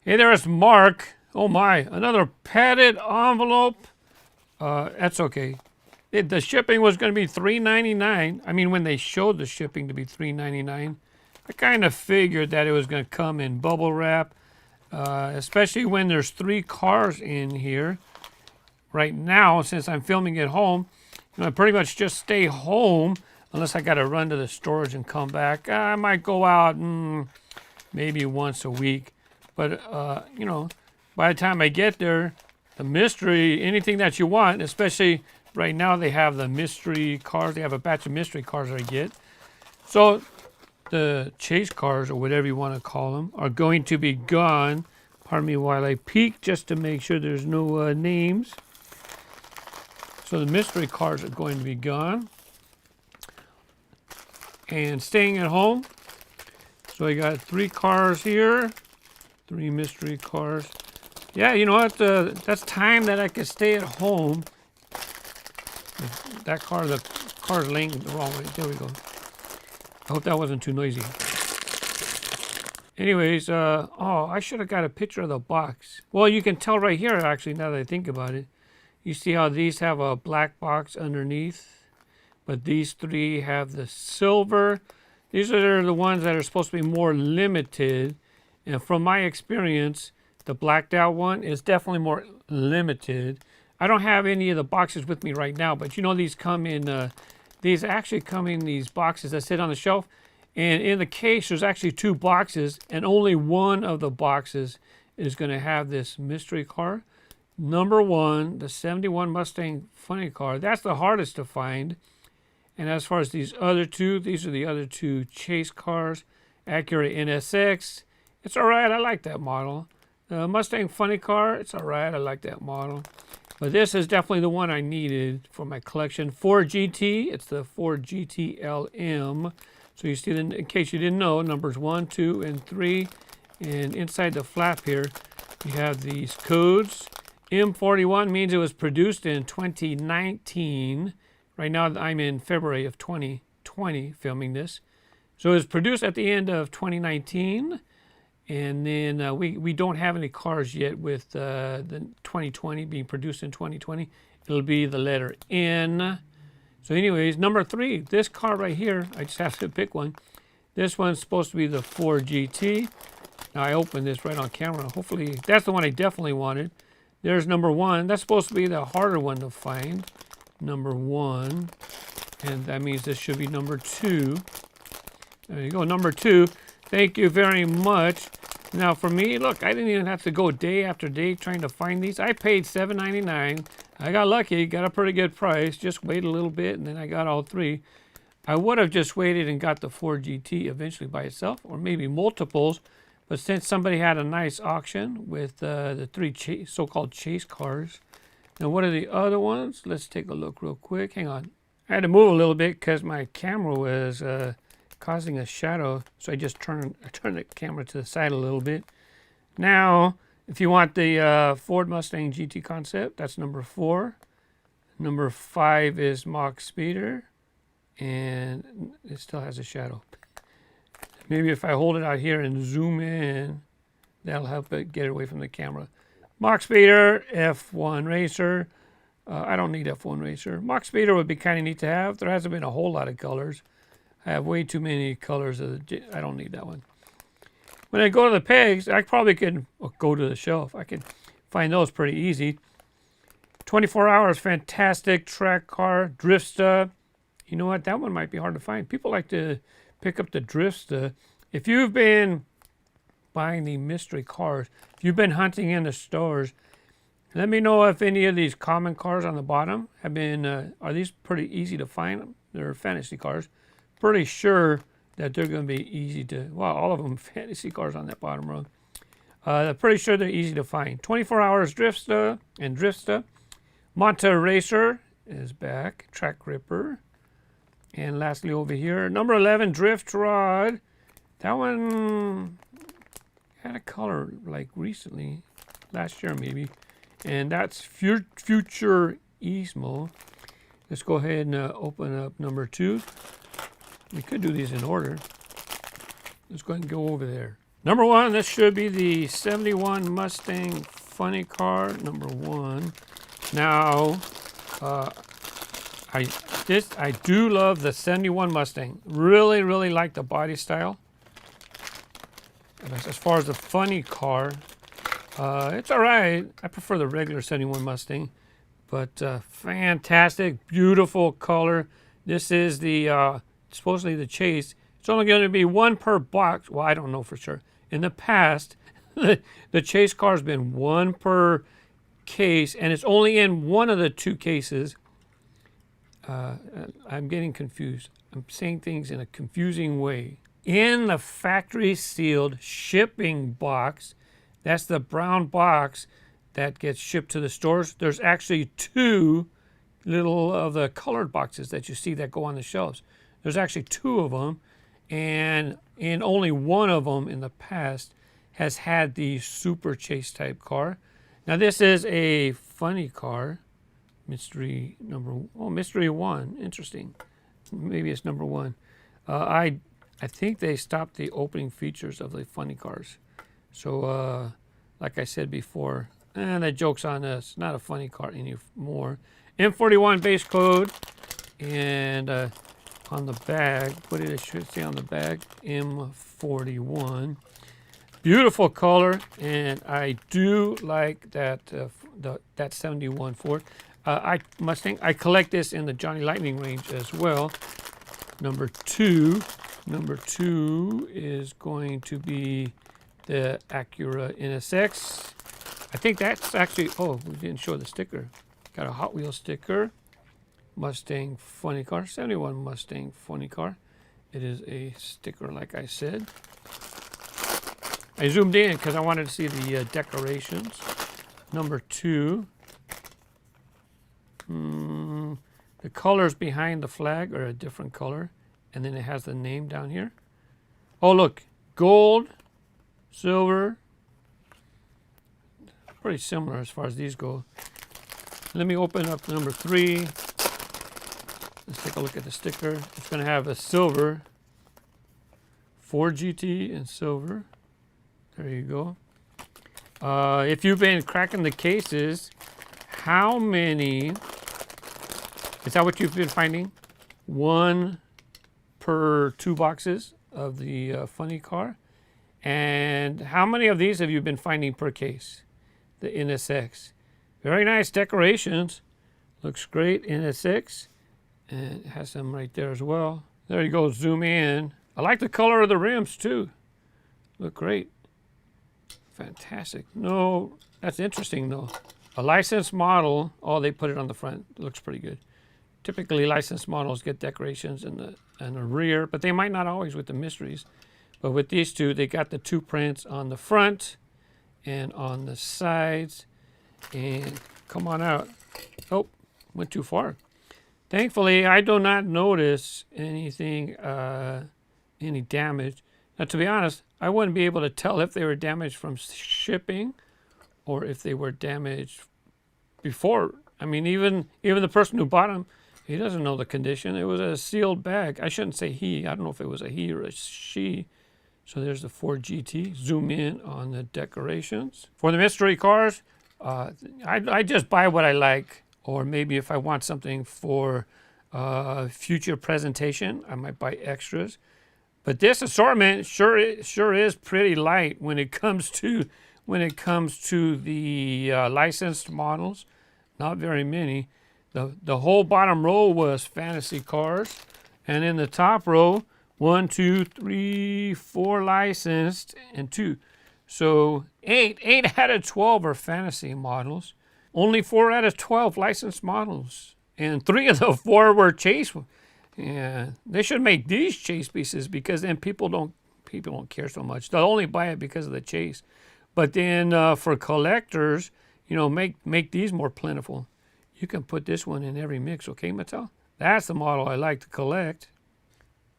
Hey, there's Mark. Oh my, another padded envelope. That's okay. The shipping was going to be $3.99. I mean, when they showed the shipping to be $3.99, I kind of figured that it was going to come in bubble wrap, especially when there's 3 cars in here. Right now, since I'm filming at home, I pretty much just stay home unless I got to run to the storage and come back. I might go out maybe once a week. But, by the time I get there, the mystery, anything that you want, especially right now they have the mystery cars. They have a batch of mystery cars I get. So the chase cars, or whatever you want to call them, are going to be gone. Pardon me while I peek just to make sure there's no names. So the mystery cars are going to be gone. And staying at home. So I got 3 cars here. 3 mystery cars. Yeah, you know what? That's time that I could stay at home. The car's laying the wrong way. There we go. I hope that wasn't too noisy. Anyways, I should have got a picture of the box. Well, you can tell right here, actually, now that I think about it. You see how these have a black box underneath? But these 3 have the silver. These are the ones that are supposed to be more limited. And from my experience, the blacked out one is definitely more limited. I don't have any of the boxes with me right now, but these come in, these actually come in these boxes that sit on the shelf. And in the case, there's actually 2 boxes, and only one of the boxes is going to have this mystery car. Number 1, the 71 Mustang funny car. That's the hardest to find. And as far as these other 2, these are the other 2 chase cars. Acura NSX. It's all right. I like that model. The Mustang funny car. It's all right. I like that model. But this is definitely the one I needed for my collection. Ford GT. It's the Ford GT LM. So you see, in case you didn't know, numbers 1, 2, and 3. And inside the flap here, you have these codes. M41 means it was produced in 2019. Right now, I'm in February of 2020 filming this. So it was produced at the end of 2019. And then we don't have any cars yet with the 2020 being produced in 2020. It'll be the letter N. So anyways, number 3, this car right here, I just have to pick one. This one's supposed to be the Ford GT. Now I opened this right on camera. Hopefully, that's the one I definitely wanted. There's number 1. That's supposed to be the harder one to find. Number 1. And that means this should be number 2. There you go, number 2. Thank you very much. Now for me, look, I didn't even have to go day after day trying to find these. I paid $7.99. I got lucky, got a pretty good price. Just wait a little bit, and then I got all 3. I would have just waited and got the Ford GT eventually by itself, or maybe multiples. But since somebody had a nice auction with the 3 so-called chase cars. Now what are the other ones? Let's take a look real quick. Hang on. I had to move a little bit because my camera was causing a shadow, so I just turned the camera to the side a little bit. Now, if you want the Ford Mustang GT concept, that's number 4. Number 5 is Mach Speeder, and it still has a shadow. Maybe if I hold it out here and zoom in, that'll help it get away from the camera. Mach Speeder, F1 Racer. I don't need F1 Racer. Mach Speeder would be kind of neat to have. There hasn't been a whole lot of colors. I have way too many colors. I don't need that one. When I go to the pegs, I probably could go to the shelf. I can find those pretty easy. 24 hours, fantastic track car, Driftsta. You know what? That one might be hard to find. People like to pick up the Driftsta. If you've been buying the mystery cars, if you've been hunting in the stores, let me know if any of these common cars on the bottom have been, are these pretty easy to find? They're fantasy cars. Pretty sure that they're going to be easy to, well, all of them fantasy cars on that bottom row. Pretty sure they're easy to find. 24 hours Driftsta and Driftsta. Monta Racer is back. Track Ripper. And lastly over here, number 11 Drift Rod. That one had a color like recently, last year maybe. And that's Future Ismo. Let's go ahead and open up number 2. We could do these in order. Let's go ahead and go over there. Number one, this should be the 71 Mustang funny car, number one. Now, I do love the 71 Mustang. Really, really like the body style. As far as the funny car, it's all right. I prefer the regular 71 Mustang, but fantastic, beautiful color. This is the supposedly the Chase. It's only going to be one per box. Well, I don't know for sure. In the past, the Chase car's been one per case, and it's only in one of the two cases. I'm getting confused. I'm saying things in a confusing way. In the factory sealed shipping box, that's the brown box that gets shipped to the stores. There's actually two little of the colored boxes that you see that go on the shelves. There's actually two of them, and in only one of them in the past has had the Super Chase type car. Now this is a funny car. Mystery one. Interesting. Maybe it's number one. I think they stopped the opening features of the funny cars. So, like I said before, that joke's on us. Not a funny car anymore. M41 base code, and on the bag, what did it should say on the bag? M41. Beautiful color, and I do like that that 71 Ford. Mustang. I collect this in the Johnny Lightning range as well. Number two is going to be the Acura NSX. I think that's actually, oh, we didn't show the sticker. Got a Hot Wheels sticker. Mustang funny car, 71 Mustang funny car. It is a sticker, like I said. I zoomed in because I wanted to see the decorations. Number two. The colors behind the flag are a different color, and then it has the name down here. Oh, look, gold, silver, pretty similar as far as these go. Let me open up number three. Let's take a look at the sticker. It's going to have a silver, Ford GT in silver. There you go. If you've been cracking the cases, how many, is that what you've been finding? One per two boxes of the funny car. And how many of these have you been finding per case? The NSX. Very nice decorations. Looks great, NSX. And it has some right there as well. There you go, zoom in. I like the color of the rims too. Look great. Fantastic. No, that's interesting though. A licensed model, oh, they put it on the front. It looks pretty good. Typically, licensed models get decorations in the rear, but they might not always with the mysteries. But with these two, they got the two prints on the front and on the sides. And come on out. Oh, went too far. Thankfully, I do not notice anything, any damage. Now, to be honest, I wouldn't be able to tell if they were damaged from shipping or if they were damaged before. I mean, even the person who bought them, he doesn't know the condition. It was a sealed bag. I shouldn't say he. I don't know if it was a he or a she. So there's the Ford GT. Zoom in on the decorations. For the mystery cars, I just buy what I like. Or maybe if I want something for future presentation, I might buy extras. But this assortment sure is pretty light when it comes to the licensed models. Not very many. The whole bottom row was fantasy cars, and in the top row, 1, 2, 3, 4 licensed and 2. So 8 out of 12 are fantasy models. Only 4 out of 12 licensed models, and 3 of the 4 were Chase. Yeah, they should make these Chase pieces because then people don't care so much. They'll only buy it because of the Chase. But then for collectors, you know, make these more plentiful. You can put this one in every mix, okay, Mattel? That's the model I like to collect.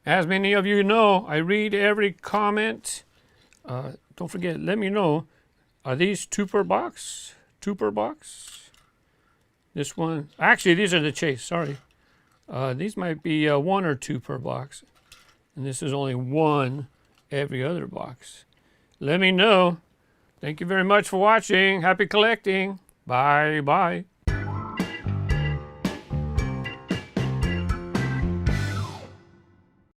As many of you know, I read every comment. Don't forget, let me know, are these 2 per box? 2 per box? This one, actually, these are the Chase, sorry. These might be 1 or 2 per box. And this is only 1 every other box. let me know. Thank you very much for watching. Happy collecting. Bye bye.